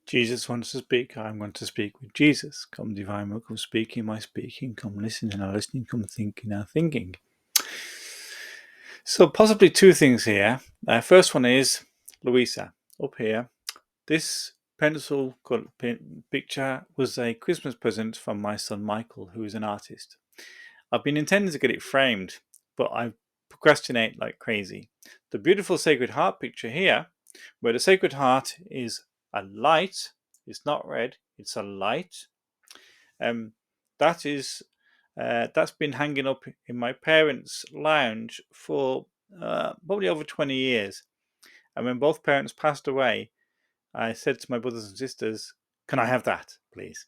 Jesus wants to speak, I'm going to speak with Jesus. Come divine will, come speaking my speaking, come listening our listening, come thinking our thinking. So possibly two things here. First one is Luisa, up here. This pencil picture was a Christmas present from my son Michael, who is an artist. I've been intending to get it framed, but I procrastinate like crazy. The beautiful Sacred Heart picture here, where the Sacred Heart is a light, it's not red, it's a light. That is that's been hanging up in my parents' lounge for probably over 20 years. And when both parents passed away, I said to my brothers and sisters, "Can I have that, please?"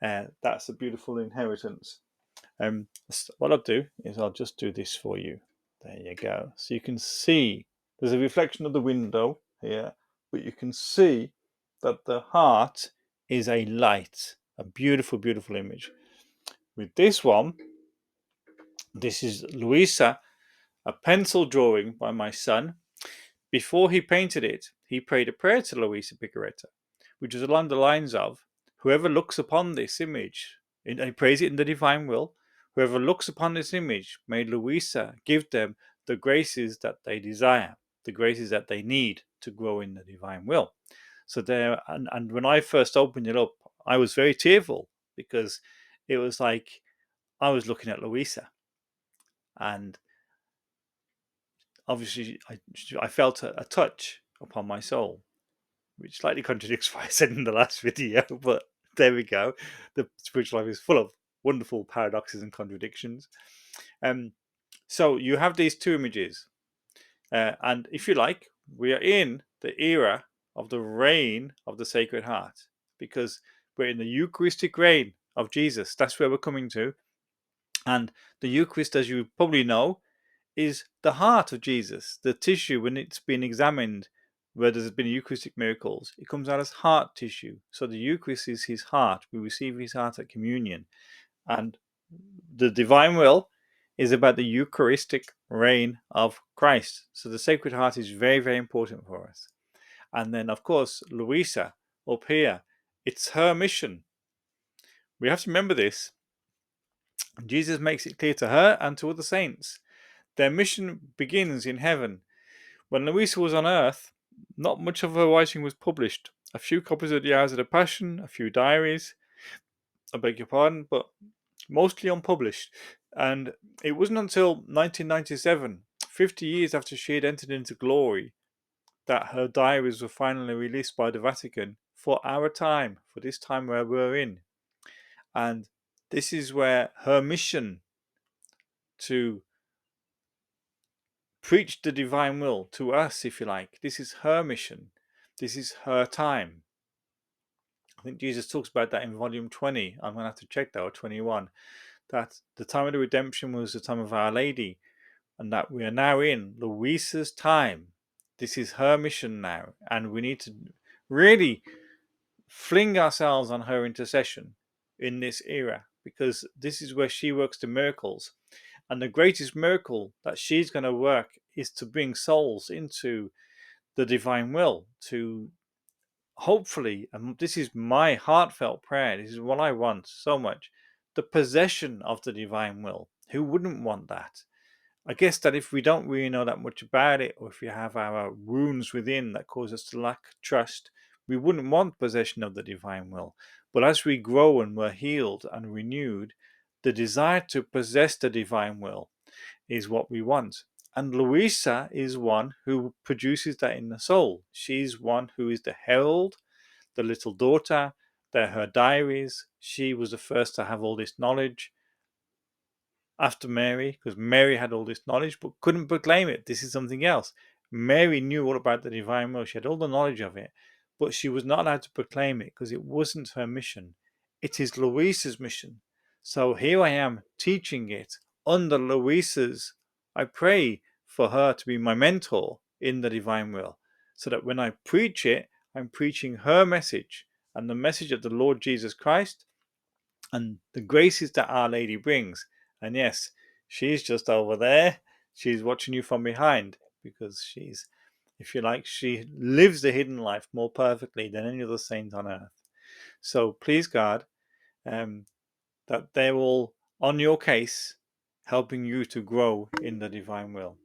That's a beautiful inheritance. What I'll do is I'll just do this for you. There you go. So you can see there's a reflection of the window here, but you can see that the heart is a light, a beautiful, beautiful image. With this one, this is Luisa, a pencil drawing by my son. Before he painted it, he prayed a prayer to Luisa Picaretta, which was along the lines of, whoever looks upon this image, and he prays it in the divine will, whoever looks upon this image, may Luisa give them the graces that they desire, the graces that they need to grow in the divine will. So there, and when I first opened it up, I was very tearful because it was like I was looking at Luisa, and obviously I felt a touch upon my soul, which slightly contradicts what I said in the last video, but there we go. The spiritual life is full of wonderful paradoxes and contradictions. So you have these two images, and if you like, we are in the era of the reign of the Sacred Heart, because we're in the Eucharistic reign of Jesus. That's where we're coming to. And the Eucharist, as you probably know, is the heart of Jesus. The tissue, when it's been examined, where there's been Eucharistic miracles, it comes out as heart tissue. So the Eucharist is his heart. We receive his heart at communion. And the divine will is about the Eucharistic reign of Christ. So the Sacred Heart is very, very important for us. And then, of course, Luisa up here, it's her mission. We have to remember this. Jesus makes it clear to her and to other saints. Their mission begins in heaven. When Luisa was on earth, not much of her writing was published. A few copies of the Hours of the Passion, a few diaries, I beg your pardon, but mostly unpublished. And it wasn't until 1997, 50 years after she had entered into glory, that her diaries were finally released by the Vatican for our time, for this time where we're in. And this is where her mission to preach the divine will to us, if you like, this is her mission. This is her time. I think Jesus talks about that in volume 20. I'm going to have to check that, or 21. That the time of the redemption was the time of Our Lady, and that we are now in Luisa's time. This is her mission now, and we need to really fling ourselves on her intercession in this era, because this is where she works the miracles. And the greatest miracle that she's going to work is to bring souls into the divine will, to hopefully, and this is my heartfelt prayer, this is what I want so much, the possession of the divine will. Who wouldn't want that? I guess that if we don't really know that much about it, or if we have our wounds within that cause us to lack trust, we wouldn't want possession of the divine will. But as we grow and we're healed and renewed, the desire to possess the divine will is what we want. And Luisa is one who produces that in the soul. She's one who is the herald, the little daughter. They're her diaries. She was the first to have all this knowledge after Mary, because Mary had all this knowledge but couldn't proclaim it. This is something else. Mary knew all about the divine will. She had all the knowledge of it, but she was not allowed to proclaim it because it wasn't her mission. It is Luisa's mission. So here I am teaching it under Luisa's. I pray for her to be my mentor in the divine will, so that when I preach it, I'm preaching her message and the message of the Lord Jesus Christ and the graces that Our Lady brings. And yes, she's just over there. She's watching you from behind because she's if you like. She lives the hidden life more perfectly than any other saint on earth. So please God, that they're all on your case, helping you to grow in the divine will.